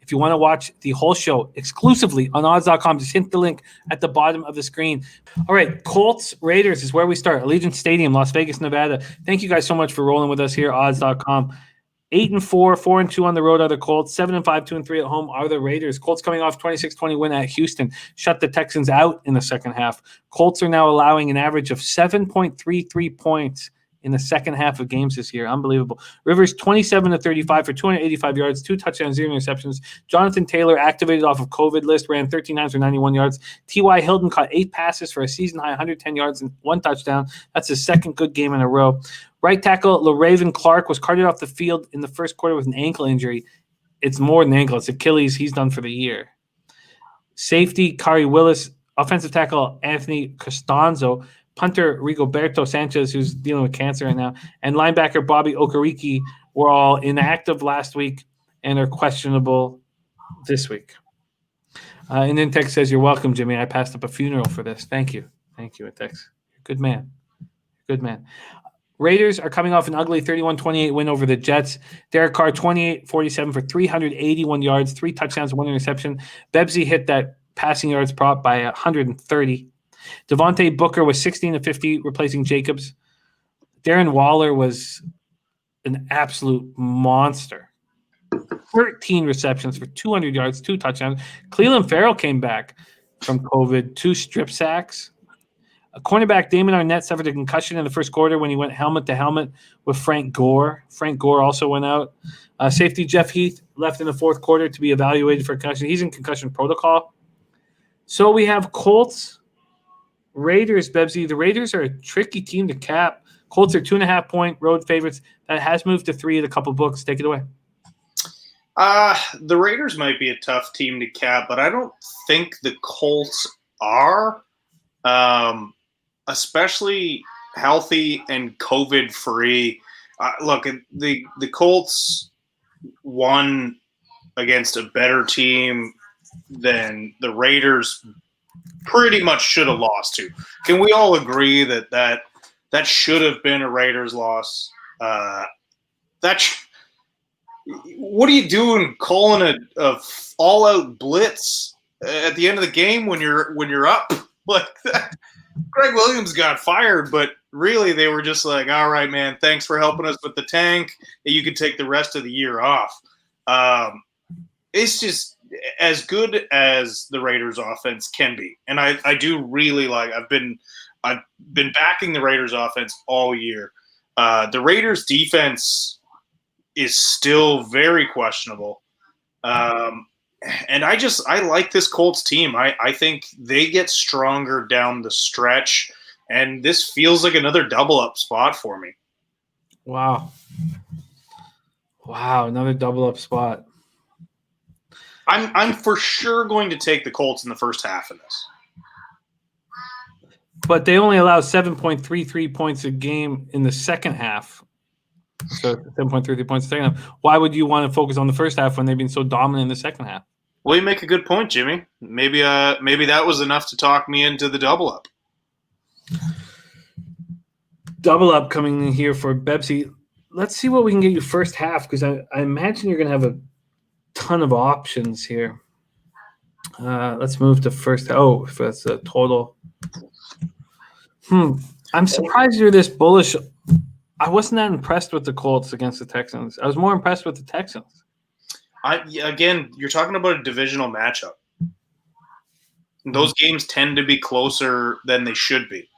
If you want to watch the whole show exclusively on odds.com, just hit the link at the bottom of the screen. All right, Colts Raiders is where we start. Allegiant Stadium, Las Vegas, Nevada. Thank you guys so much for rolling with us here, odds.com. 8-4, 4-2 on the road are the Colts. 7-5, 2-3 at home are the Raiders. Colts coming off 26-20 win at Houston. Shut the Texans out in the second half. Colts are now allowing an average of 7.33 points in the second half of games this year. Unbelievable. Rivers 27-35 for 285 yards, 2 touchdowns, 0 interceptions. Jonathan Taylor, activated off of COVID list, ran 13 times for 91 yards. T.Y. Hilton caught 8 passes for a season-high 110 yards and 1 touchdown. That's his second good game in a row. Right tackle LaRaven Clark was carted off the field in the first quarter with an ankle injury. It's more than ankle. It's Achilles. He's done for the year. Safety, Kari Willis. Offensive tackle, Anthony Costanzo. Punter, Rigoberto Sanchez, who's dealing with cancer right now. And linebacker, Bobby Okereke, were all inactive last week and are questionable this week. And then Tex says, "You're welcome, Jimmy. I passed up a funeral for this." Thank you. Thank you, Tex. Good man. Good man. Raiders are coming off an ugly 31-28 win over the Jets. Derek Carr, 28-47 for 381 yards, 3 touchdowns, 1 interception. Bebsie hit that passing yards prop by 130. Devontae Booker was 16-50, replacing Jacobs. Darren Waller was an absolute monster. 13 receptions for 200 yards, 2 touchdowns. Cleveland Farrell came back from COVID, 2 strip sacks. A cornerback, Damon Arnett, suffered a concussion in the first quarter when he went helmet to helmet with Frank Gore. Frank Gore also went out. Safety Jeff Heath left in the fourth quarter to be evaluated for concussion. He's in concussion protocol. So we have Colts, Raiders, Bebsie. The Raiders are a tricky team to cap. Colts are 2.5-point road favorites. That has moved to 3 at a couple books. Take it away. The Raiders might be a tough team to cap, but I don't think the Colts are. Especially healthy and COVID-free. Look, the Colts won against a better team than the Raiders pretty much should have lost to. Can we all agree that should have been a Raiders loss? What are you doing calling a all-out blitz at the end of the game when you're up like that? Greg Williams got fired, but really they were just like, all right, man, thanks for helping us with the tank. You can take the rest of the year off. It's just as good as the Raiders offense can be. And I do really like – I've been backing the Raiders offense all year. The Raiders defense is still very questionable. And I like this Colts team. I think they get stronger down the stretch, and this feels like another double-up spot for me. Wow, another double-up spot. I'm for sure going to take the Colts in the first half of this. But they only allow 7.33 points a game in the second half. So 7.33 points in the second half. Why would you want to focus on the first half when they've been so dominant in the second half? Well, you make a good point, Jimmy. Maybe that was enough to talk me into the double up. Double up coming in here for Bebsie. Let's see what we can get you first half, because I imagine you're going to have a ton of options here. Let's move to first. Oh, that's a total. I'm surprised you're this bullish. I wasn't that impressed with the Colts against the Texans. I was more impressed with the Texans. Again, you're talking about a divisional matchup. Those games tend to be closer than they should be.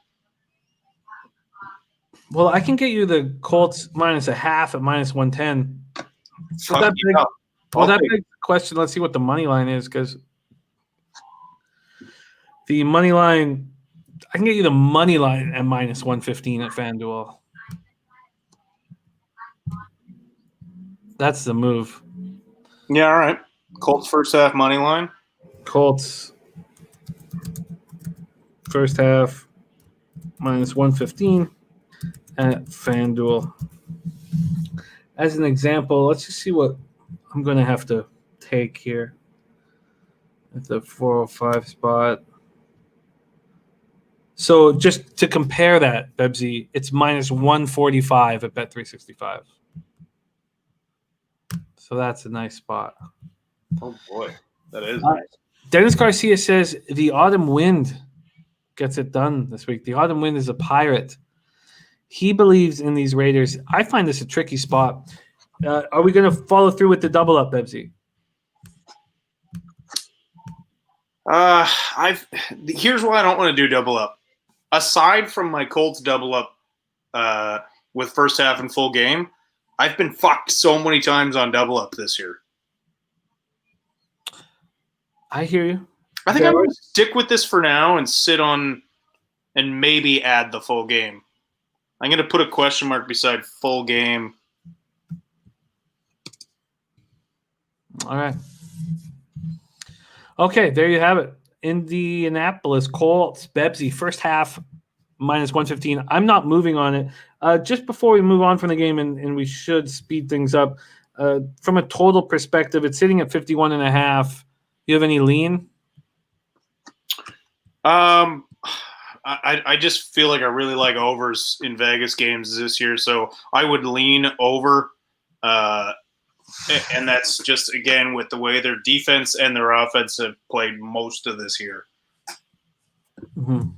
Well, I can get you the Colts minus a half at minus 110. That big question. Let's see what the money line is, because the money line, I can get you the money line at minus 115 at FanDuel. That's the move. Yeah, all right. Colts first half money line. Colts first half minus 115 at FanDuel. As an example, let's just see what I'm going to have to take here at the 405 spot. So just to compare that, Bebsie, it's minus 145 at Bet365. So that's a nice spot. Oh boy, that is nice. Dennis Garcia says the autumn wind gets it done this week. The autumn wind is a pirate. He believes in these Raiders. I find this a tricky spot. Are we going to follow through with the double up, Bebsy? Here's why I don't want to do double up. Aside from my Colts double up with first half and full game, I've been fucked so many times on double up this year. I hear you. I think I'm going to stick with this for now and sit on and maybe add the full game. I'm going to put a question mark beside full game. All right. Okay, there you have it. Indianapolis Colts, Bebsy, first half minus 115. I'm not moving on it. Just before we move on from the game, and we should speed things up, from a total perspective, it's sitting at 51.5. You have any lean? I just feel like I really like overs in Vegas games this year, so I would lean over. And that's just, again, with the way their defense and their offense have played most of this year. Mm-hmm.